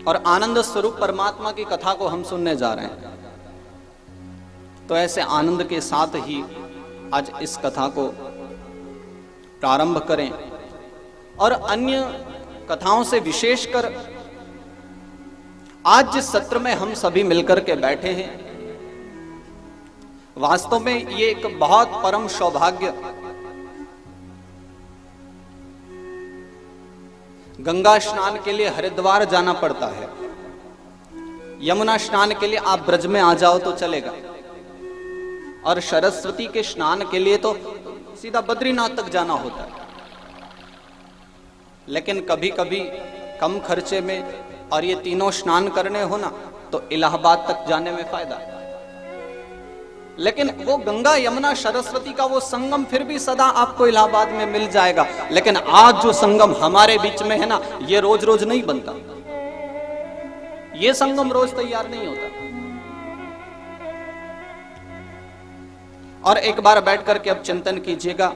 और आनंद स्वरूप परमात्मा की कथा को हम सुनने जा रहे हैं। तो ऐसे आनंद के साथ ही आज इस कथा को प्रारंभ करें और अन्य कथाओं से विशेषकर आज जिस सत्र में हम सभी मिलकर के बैठे हैं, वास्तव में ये एक बहुत परम सौभाग्य। गंगा स्नान के लिए हरिद्वार जाना पड़ता है, यमुना स्नान के लिए आप ब्रज में आ जाओ तो चलेगा, और सरस्वती के स्नान के लिए तो सीधा बद्रीनाथ तक जाना होता है। लेकिन कभी कभी कम खर्चे में और ये तीनों स्नान करने हो ना, तो इलाहाबाद तक जाने में फायदा। लेकिन वो गंगा यमुना सरस्वती का वो संगम फिर भी सदा आपको इलाहाबाद में मिल जाएगा। लेकिन आज जो संगम हमारे बीच में है ना, ये रोज रोज नहीं बनता, ये संगम रोज तैयार नहीं होता। और एक बार बैठ करके अब चिंतन कीजिएगा,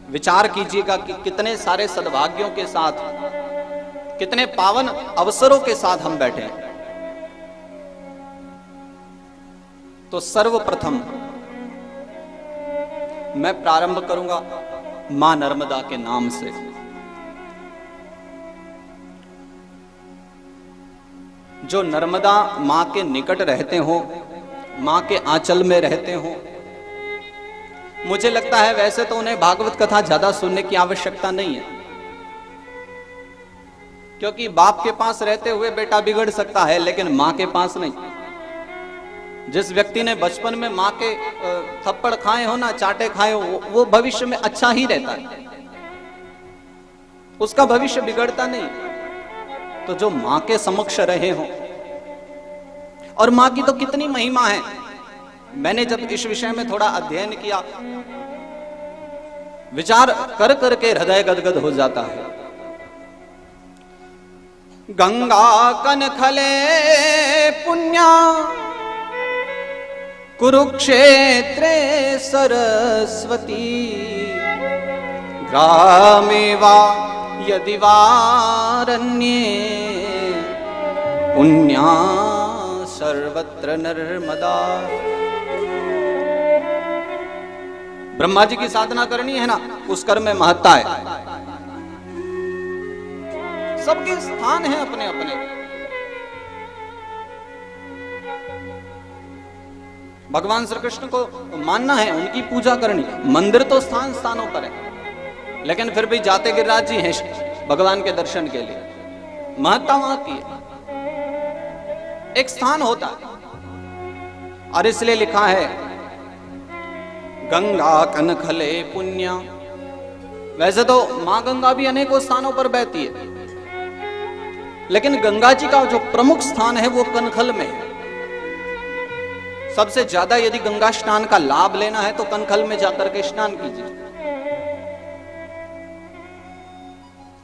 विचार कीजिएगा कि कितने सारे सद्भाग्यों के साथ, कितने पावन अवसरों के साथ हम बैठे हैं। तो सर्वप्रथम मैं प्रारंभ करूंगा मां नर्मदा के नाम से। जो नर्मदा मां के निकट रहते हो, मां के आंचल में रहते हो, मुझे लगता है वैसे तो उन्हें भागवत कथा ज्यादा सुनने की आवश्यकता नहीं है, क्योंकि बाप के पास रहते हुए बेटा बिगड़ सकता है, लेकिन मां के पास नहीं। जिस व्यक्ति ने बचपन में मां के थप्पड़ खाए हो ना, चाटे खाए हो, वो भविष्य में अच्छा ही रहता है, उसका भविष्य बिगड़ता नहीं। तो जो मां के समक्ष रहे हो, और मां की तो कितनी महिमा है। मैंने जब इस विषय में थोड़ा अध्ययन किया, विचार कर करके हृदय गदगद हो जाता है। गंगा कनखले पुण्या कुरुक्षेत्रे सरस्वती ग्रामे वा यदि वारण्ये पुण्या सर्वत्र नर्मदा। ब्रह्मा जी की साधना करनी है ना, उस कर्म में महत्ता है। सबके स्थान हैं अपने अपने। भगवान श्री कृष्ण को मानना है, उनकी पूजा करनी। मंदिर तो स्थान स्थानों पर है, लेकिन फिर भी जाते गिरिराज जी हैं भगवान के दर्शन के लिए। महत्ता वहां की है, एक स्थान होता है। और इसलिए लिखा है गंगा कनखले पुण्या। वैसे तो मां गंगा भी अनेकों स्थानों पर बहती है, लेकिन गंगा जी का जो प्रमुख स्थान है वो कनखल में है। सबसे ज्यादा यदि गंगा स्नान का लाभ लेना है तो कनखल में जाकर के स्नान कीजिए।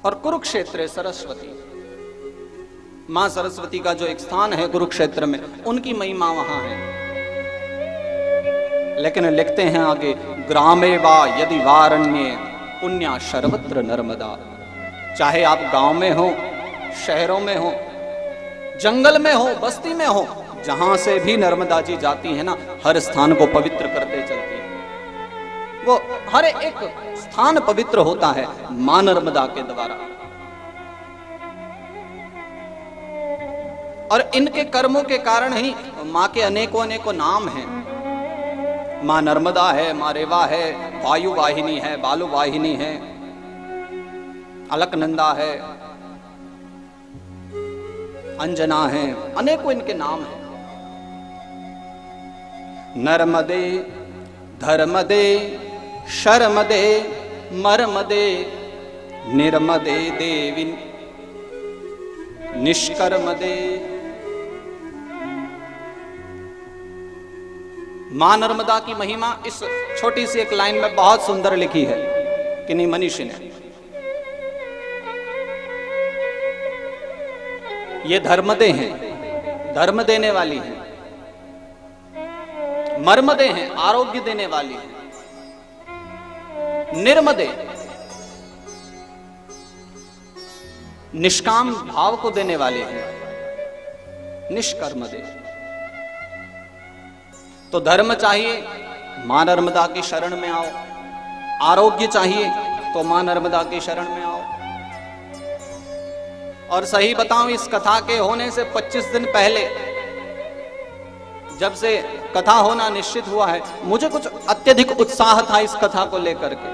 और कुरुक्षेत्र सरस्वती, मां सरस्वती का जो एक स्थान है कुरुक्षेत्र में, उनकी महिमा वहां है। लेकिन लिखते हैं आगे, ग्रामे वा यदि वारण्ये पुण्या सर्वत्र नर्मदा। चाहे आप गांव में हो, शहरों में हो, जंगल में हो, बस्ती में हो, जहां से भी नर्मदा जी जाती है ना, हर स्थान को पवित्र करते चलती है। वो हर एक स्थान पवित्र होता है मां नर्मदा के द्वारा। और इनके कर्मों के कारण ही मां के अनेकों अनेकों नाम हैं। मां नर्मदा है, मां रेवा है, वायु वाहिनी है, बालु वाहिनी है, अलकनंदा है, अंजना है, अनेकों इनके नाम हैं। नर्मदे धर्मदे शर्मदे मर्मदे निर्मदे देवी निष्कर्मदे। मां नर्मदा की महिमा इस छोटी सी एक लाइन में बहुत सुंदर लिखी है किन्हीं मनीषी ने। ये धर्मदे हैं, धर्म देने वाली हैं। मर्मदे हैं, आरोग्य देने वाली हैं। निर्मदे, निष्काम भाव को देने वाले हैं। निष्कर्म दे। तो धर्म चाहिए, मां नर्मदा की शरण में आओ। आरोग्य चाहिए तो मां नर्मदा की शरण में आओ। और सही बताऊं, इस कथा के होने से 25 दिन पहले जब से कथा होना निश्चित हुआ है, मुझे कुछ अत्यधिक उत्साह था इस कथा को लेकर के,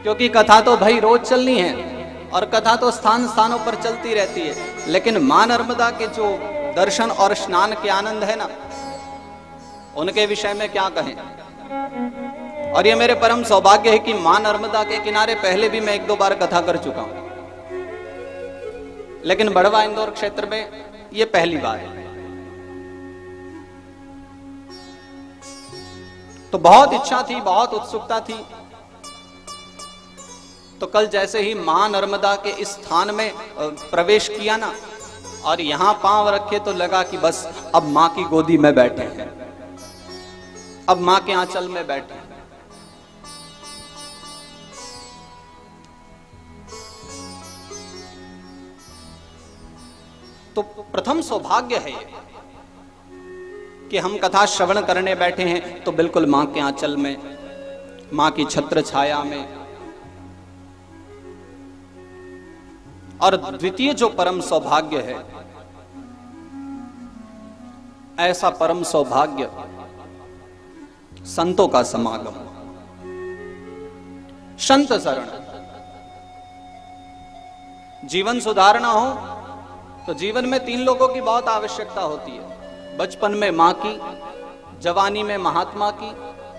क्योंकि कथा तो भाई रोज चलनी है और कथा तो स्थान स्थानों पर चलती रहती है, लेकिन मां नर्मदा के जो दर्शन और स्नान के आनंद है ना, उनके विषय में क्या कहें। और ये मेरे परम सौभाग्य है कि मां नर्मदा के किनारे पहले भी मैं 1-2 बार कथा कर चुका हूं, लेकिन बड़वा इंदौर क्षेत्र में ये पहली बार है। तो बहुत इच्छा थी, बहुत उत्सुकता थी। तो कल जैसे ही मां नर्मदा के इस स्थान में प्रवेश किया ना, और यहां पांव रखे तो लगा कि बस अब मां की गोदी में बैठे हैं, अब मां के आंचल में बैठे हैं। तो प्रथम सौभाग्य है कि हम कथा श्रवण करने बैठे हैं तो बिल्कुल मां के आंचल में, मां की छत्र छाया में। और द्वितीय जो परम सौभाग्य है, ऐसा परम सौभाग्य संतों का समागम, संत शरण। जीवन सुधारना हो तो जीवन में 3 लोगों की बहुत आवश्यकता होती है। बचपन में मां की, जवानी में महात्मा की,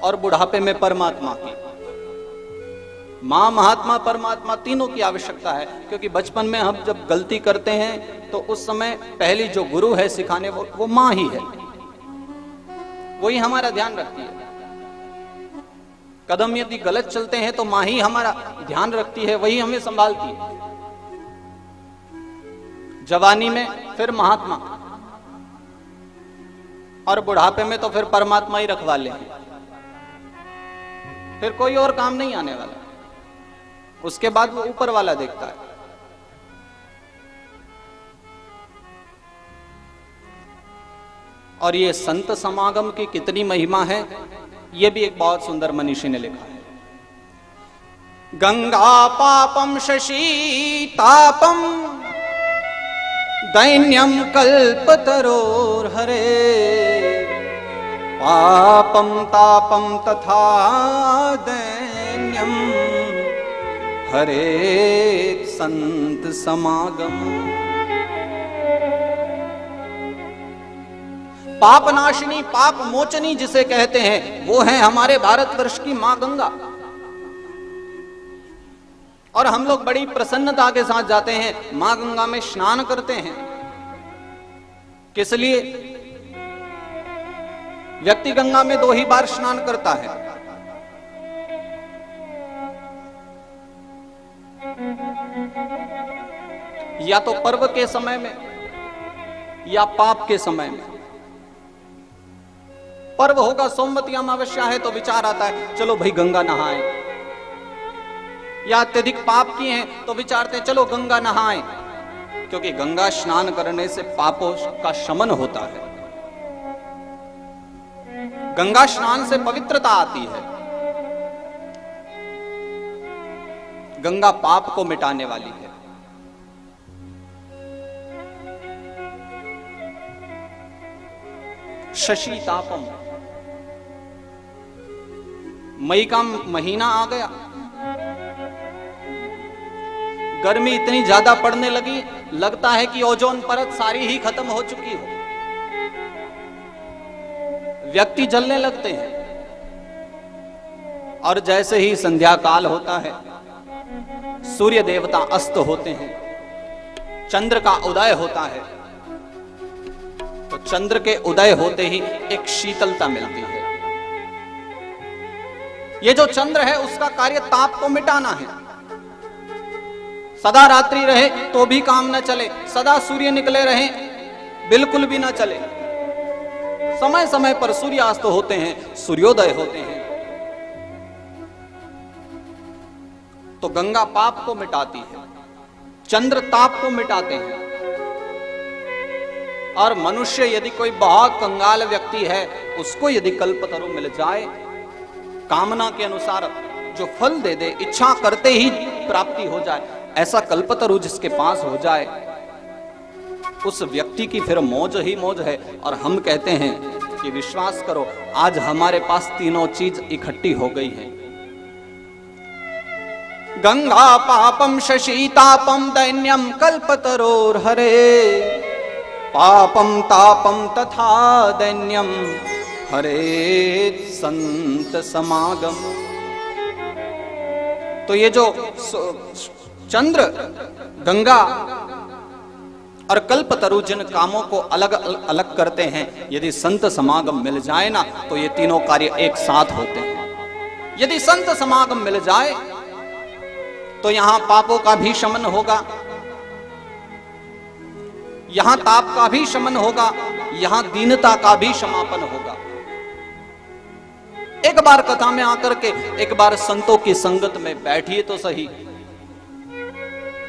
और बुढ़ापे में परमात्मा की। मां, महात्मा, परमात्मा तीनों की आवश्यकता है, क्योंकि बचपन में हम जब गलती करते हैं तो उस समय पहली जो गुरु है सिखाने, वो मां ही है, वही हमारा ध्यान रखती है। कदम यदि गलत चलते हैं तो मां ही हमारा ध्यान रखती है, वही हमें संभालती है। जवानी में फिर महात्मा, और बुढ़ापे में तो फिर परमात्मा ही रखवाले हैं, फिर कोई और काम नहीं आने वाला। उसके बाद वो ऊपर वाला देखता है। और ये संत समागम की कितनी महिमा है, ये भी एक बहुत सुंदर मनीषी ने लिखा है। गंगा पापम शशि तापम दैन्यम कल्पतरोर हरे, पापम तापम तथा दैन्यम हरे संत समागम। पाप नाशिनी, पाप मोचनी जिसे कहते हैं, वो है हमारे भारतवर्ष की मां गंगा। और हम लोग बड़ी प्रसन्नता के साथ जाते हैं, मां गंगा में स्नान करते हैं। किस लिए? व्यक्ति गंगा में 2 ही बार स्नान करता है। या तो पर्व के समय में या पाप के समय में। पर्व होगा, सोमवती अमावस्या है तो विचार आता है चलो भाई गंगा नहाएं, या अत्यधिक पाप किए हैं तो विचारते हैं चलो गंगा नहाएं, क्योंकि गंगा स्नान करने से पापों का शमन होता है। गंगा स्नान से पवित्रता आती है। गंगा पाप को मिटाने वाली है। शशि तापम, मई का महीना आ गया, गर्मी इतनी ज्यादा पड़ने लगी, लगता है कि ओजोन परत सारी ही खत्म हो चुकी हो। व्यक्ति जलने लगते हैं। और जैसे ही संध्या काल होता है, सूर्य देवता अस्त होते हैं, चंद्र का उदय होता है, तो चंद्र के उदय होते ही एक शीतलता मिलती है। ये जो चंद्र है उसका कार्य ताप को मिटाना है। सदा रात्रि रहे तो भी काम न चले, सदा सूर्य निकले रहे बिल्कुल भी न चले। समय समय पर सूर्यास्त होते हैं, सूर्योदय होते हैं। तो गंगा पाप को मिटाती है, चंद्र ताप को मिटाते हैं। और मनुष्य यदि कोई बहुत कंगाल व्यक्ति है, उसको यदि कल्पतरु मिल जाए, कामना के अनुसार जो फल दे दे, इच्छा करते ही प्राप्ति हो जाए, ऐसा कल्पतरु जिसके पास हो जाए, उस व्यक्ति की फिर मौज ही मौज है। और हम कहते हैं कि विश्वास करो, आज हमारे पास तीनों चीज इकट्ठी हो गई है। गंगा पापम शशीतापम दैन्यम कल्पतरोर्हरे, पापम तापम तथा दैन्यम हरे संत समागम। तो ये जो चंद्र, गंगा और कल्पतरु जिन कामों को अलग अलग करते हैं, यदि संत समागम मिल जाए ना, तो ये तीनों कार्य एक साथ होते हैं। यदि संत समागम मिल जाए तो यहां पापों का भी शमन होगा, यहां ताप का भी शमन होगा, यहां दीनता का भी समापन होगा। एक बार कथा में आकर के, एक बार संतों की संगत में बैठिए तो सही,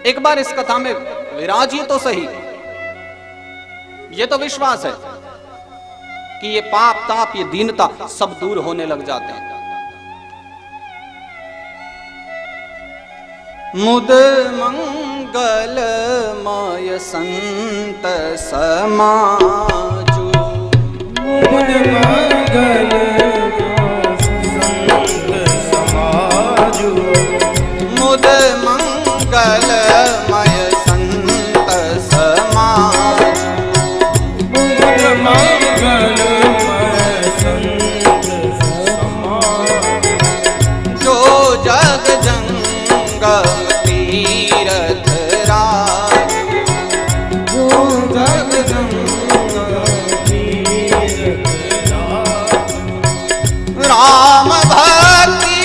एक बार इस कथा में विराजिए तो सही। ये तो विश्वास है कि ये पाप ताप, ये दीनता सब दूर होने लग जाते हैं। मुद मंगलमय संत समाजु, मुद मंगलमय संत समाजु, मुद मंगलमय संत समाजु, मुद मंगलमय संत समाजु, जो जग जंगम तीरथ राजु, जो जग जंगम तीरथ राजु, राम भक्ति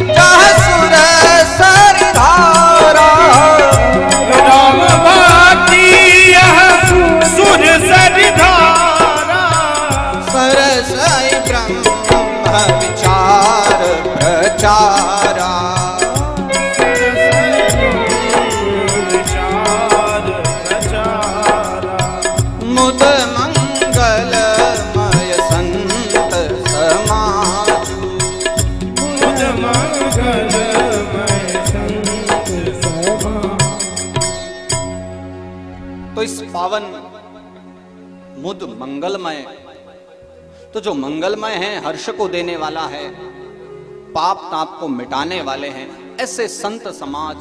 जह सुर सर धारा, राम भक्ति यह सुर सर धारा, सरस ब्रह्म विचार प्रचारा, विचार प्रचारा, मुद मंगलमय संत समाजु। मुद मंगलमय संत समाजु। तो इस पावन मुद मंगलमय, तो जो मंगलमय है, हर्ष को देने वाला है, पाप ताप को मिटाने वाले हैं, ऐसे संत समाज,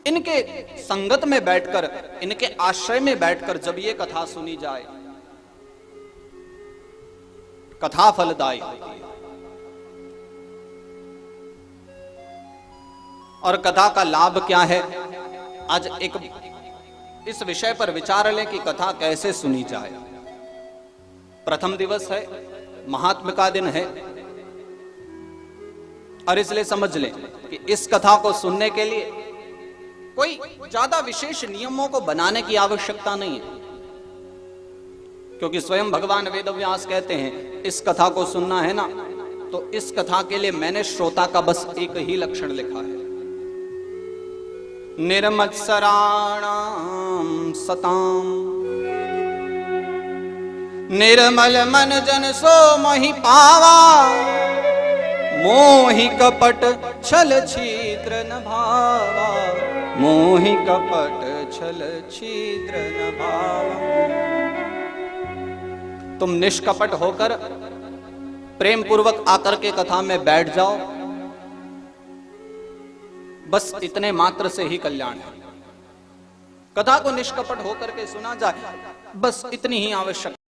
इनके संगत में बैठकर, इनके आश्रय में बैठकर जब ये कथा सुनी जाए, कथा फलदायी होती है। और कथा का लाभ क्या है, आज एक इस विषय पर विचार लें कि कथा कैसे सुनी जाए। प्रथम दिवस है, महात्म का दिन है, और इसलिए समझ लें कि इस कथा को सुनने के लिए कोई ज्यादा विशेष नियमों को बनाने की आवश्यकता नहीं है, क्योंकि स्वयं भगवान वेदव्यास कहते हैं इस कथा को सुनना है ना, तो इस कथा के लिए मैंने श्रोता का बस एक ही लक्षण लिखा है, निर्मत्सराणाम सताम, निर्मल मन जन सो मोहि पावा, मोहि कपट छल छिद्र न भावा, मोहि कपट छल छिद्र न भावा। तुम निष्कपट होकर प्रेम पूर्वक आकर के कथा में बैठ जाओ, बस इतने मात्र से ही कल्याण है। कथा को निष्कपट होकर के सुना जाए, बस इतनी ही आवश्यक